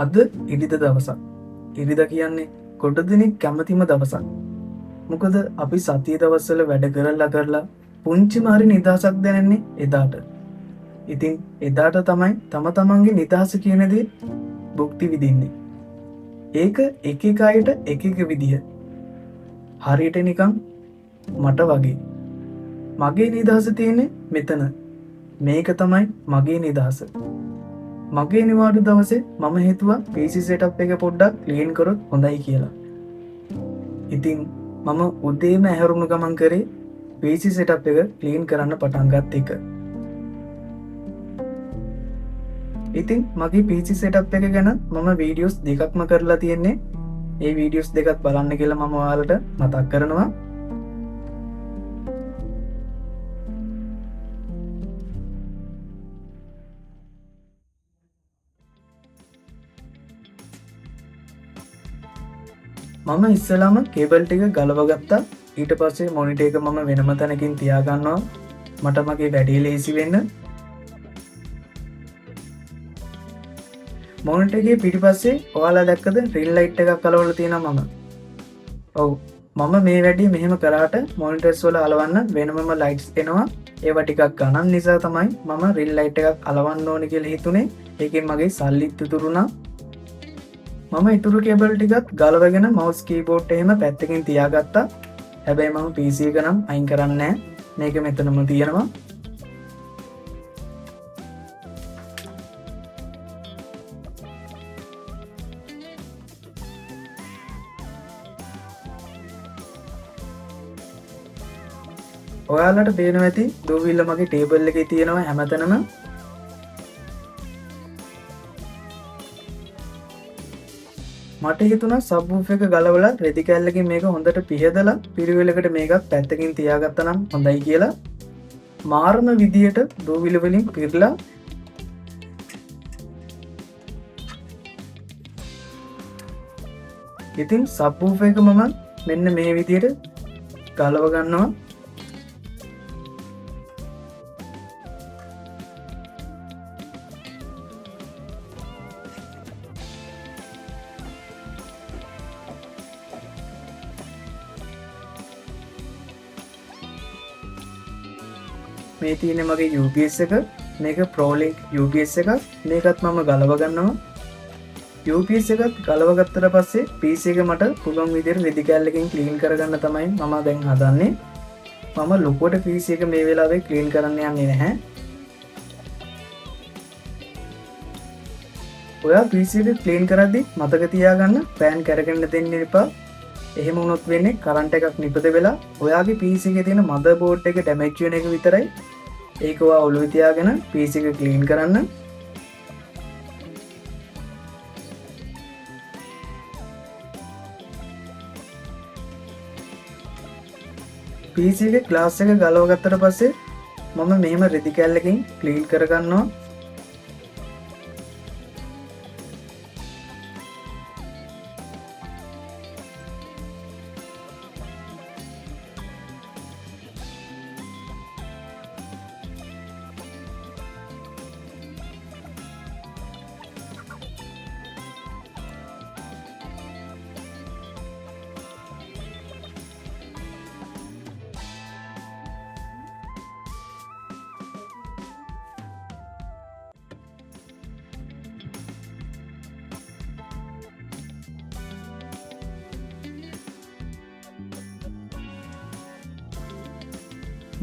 අද ඉරිද දවසක්. ඉරිද කියන්නේ ගොඩ දෙනෙක් කැමතිම දවසක්. මොකද අපි සතිය දවස්වල වැඩ කරලා පුංචි මාරි නිදහසක් දැනෙන්නේ එදාට. ඉතින් එදාට තමයි තම තමන්ගේ නිදහස කියන දේ භුක්ති විඳින්නේ. ඒක එක එක අයට එක එක විදිහ. හරියට නිකන් මට වගේ. මගේ නිදහස තියෙන්නේ මෙතන. මේක තමයි මගේ නිදහස. මගේ නිවාඩු දවසේ මම හිතුවා PC setup එක පොඩ්ඩක් ක්ලීන් කරොත් හොඳයි කියලා. ඉතින් මම උදේම ඇහැරුණු ගමන් කරේ PC setup එක ක්ලීන් කරන්න පටන් ගත්ත එක. ඉතින් මගේ PC setup එක ගැන මම වීඩියෝස් දෙකක්ම කරලා තියෙන්නේ. ඒ වීඩියෝස් දෙකත් බලන්න කියලා මම ඔයාලට මතක් කරනවා. මම ඉස්සලාම කේබල් ටික ගලව ගත්තා. ඊට පස්සේ මොනිටර් එක මම වෙනම තැනකින් තියාගන්නවා. මට මගේ වැඩේ ලේසි වෙන්න. මොනිටර් එකේ පිටිපස්සේ ඔයාලා දැක්කද රිල් ලයිට් එකක් අලවලා තියෙනවා මම. ඔව් මම මේ වැඩේ මෙහෙම කරාට මොනිටර්ස් වල අලවන්න වෙනමම ලයිට්ස් එනවා. ඒවා ටිකක් ගණන් නිසා තමයි මම රිල් ලයිට් එකක් අලවන්න ඕනේ කියලා හිතුනේ. ඒකෙන් මගේ සල්ලිත් ඉතුරුනා. මම ඉතුරු කේබල් ටිකත් ගලවගෙන මවුස් කීබෝඩ් එහෙම පැත්තකින් තියාගත්තා. හැබැයි මම PC එක නම් අයින් කරන්නේ නැහැ. මේක මෙතනම තියෙනවා. ඔයාලට පේනවා ඇති දූවිල්ල මගේ ටේබල් එකේ තියෙනවා හැමතැනම. මට හිතුණා සබ්වූෆර් එක ගලවලා රෙදි කෑල්ලකින් මේක හොඳට පිහදලා පිළිවෙලකට මේකත් පැත්තකින් තියාගත්තා නම් හොඳයි කියලා. මාරම විදියට දූවිලි වලින් පිරලා ඉතින් සබ්වූෆර් එක මම මෙන්න මේ විදියට ගලව ගන්නවා. මේ තියෙන්නේ මගේ UPS එක. මේක ProLink UPS එකක්. මේකත් මම ගලව ගන්නවා. UPS එකත් ගලව ගත්තට පස්සේ PC එක මට පුළුවන් විදිහට රෙදි කෑල්ලකින් ක්ලීන් කරගන්න තමයි මම දැන් හදන්නේ. මම ලොකුවට PC එක මේ වෙලාවේ ක්ලීන් කරන්න යන්නේ නැහැ. ඔයා PC එක ක්ලීන් කරද්දි මතක තියාගන්න ෆෑන් කරගෙන දෙන්න එපා. එහෙම වුණොත් වෙන්නේ කරන්ට් එකක් නිපද වෙලා ඔයාගේ PC එකේ තියෙන මදර්බෝඩ් එක ඩැමේජ් වෙන එක විතරයි. ඒක ඔයා ඔළුවේ තියාගෙන PC එක ක්ලීන් කරන්න. PC එකේ ග්ලාස් එක ගලව ගත්තට පස්සේ මම මෙහෙම රෙදි කෑල්ලකින් ක්ලීන් කරගන්නවා.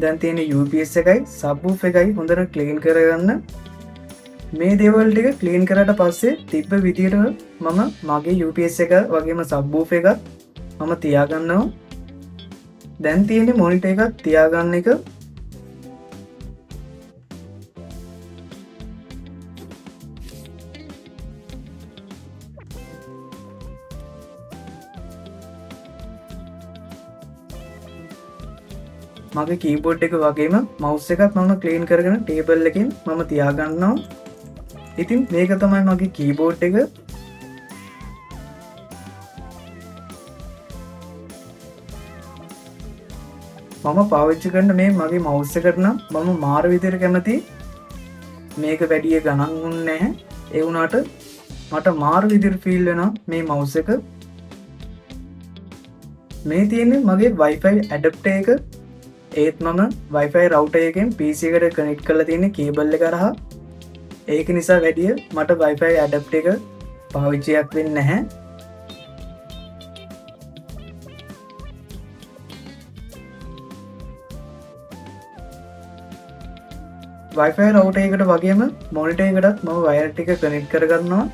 දැන් තියෙන UPS එකයි සබ්වූෆර් එකයි හොඳට ක්ලීන් කරගන්න. මේ දේවල් ටික ක්ලීන් කරාට පස්සේ තිබ්බ විදියට මම මගේ UPS එක වගේම සබ්වූෆර් එකත් මම තියාගන්නවා. දැන් තියෙන්නේ මොනිටර් එකක් තියාගන්න එක. මගේ කීබෝඩ් එක වගේම මවුස් එකත් මම ක්ලීන් කරගෙන ටේබල් එකකින් මම තියාගන්නවා. ඉතින් මේක තමයි මගේ කීබෝඩ් එක. මම පාවිච්චි කරන මේ මගේ මවුස් එකට නම් මම මාර විදිහට කැමති. මේක වැඩි ගණන් වුන්නේ නැහැ. ඒ වුණාට මට මාරු විදිහට ෆීල් වෙනවා මේ මවුස් එක. මේ තියෙන්නේ මගේ Wi-Fi ඇඩප්ටර් එක. ඒත් මම Wi-Fi රවුටර් එකෙන් PC එකට කනෙක්ට් කරලා තියෙන්නේ කේබල් එක කරහා. ඒක නිසා වැඩිය මට Wi-Fi ඇඩප්ටර් එක පාවිච්චියක් වෙන්නේ නැහැ. Wi-Fi රවුටර් එකට වගේම මොනිටර් එකටත් මම වයර් ටික කනෙක්ට් කරගන්නවා.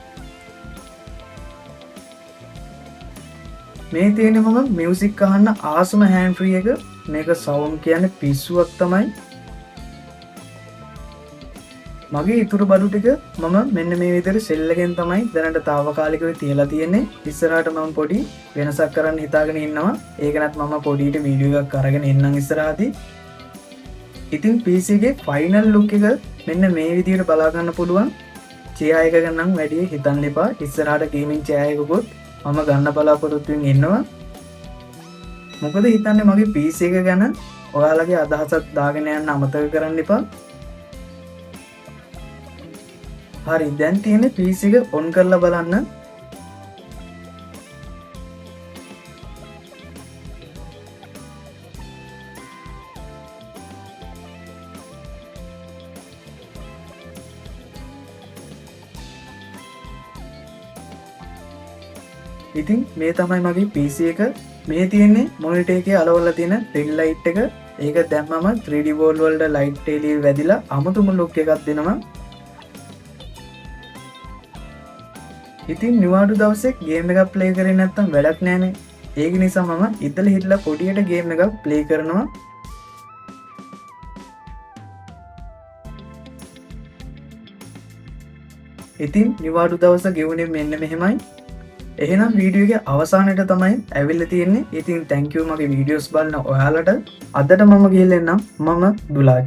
මේ තියෙන්නේ මම මියුසික් අහන්න ආසම හෑන්ඩ් ෆ්‍රී එක. මේක සවුන්ඩ් කියන්නේ පිස්සුවක් තමයි. මගේ ඉතුරු බඩු ටික මම මෙන්න මේ විදිහට සෙල් එකෙන් තමයි දැනට తాවකාලිකව තියලා තියෙන්නේ. ඉස්සරහට මම පොඩි වෙනසක් කරන්න හිතාගෙන ඉන්නවා. ඒකනත් මම පොඩියට වීඩියෝ එකක් අරගෙන එන්නම් ඉස්සරහදී. ඉතින් PC එකේ ෆයිනල් ලුක් එක මෙන්න මේ විදිහට බලා ගන්න පුළුවන්. chair එක ගන්නම් වැඩි හිතන්න එපා. ඉස්සරහට ගේමින් chair එකකුත් මම ගන්න බලාපොරොත්තු වෙමින් ඉන්නවා. මොකද හිතන්නේ මගේ PC එක ගැන ඔයාලගේ අදහසක් දාගෙන යන්න අමතක කරන්න එපා. හරි දැන් තියෙන්නේ PC එක ඔන් කරලා බලන්න. ඉතින් මේ තමයි මගේ PC එක. මේ තියෙන්නේ මොනිටර් එකේ අලවලා තියෙන රින් ලයිට් එක. ඒක දැම්මම 3D wall වලට ලයිට් එළිය වැදිලා අමුතුම ලුක් එකක් දෙනවා. ඉතින් නිවාඩු දවසේ ගේම් එකක් ප්ලේ කරේ නැත්තම් වැඩක් නැහැනේ. ඒක නිසා මම ඉදලා හිටලා පොඩියට ගේම් එකක් ප්ලේ කරනවා. ඉතින් නිවාඩු දවස ගෙවුනේ මෙන්න මෙහෙමයි. එහෙනම් වීඩියෝ එකේ අවසානයේ තමයි ඇවිල්ලා තියෙන්නේ. ඉතින් thank you මගේ වීඩියෝස් බලන ඔයාලට. අදට මම ගිහලා එන්නම්. මම දුලාජ්.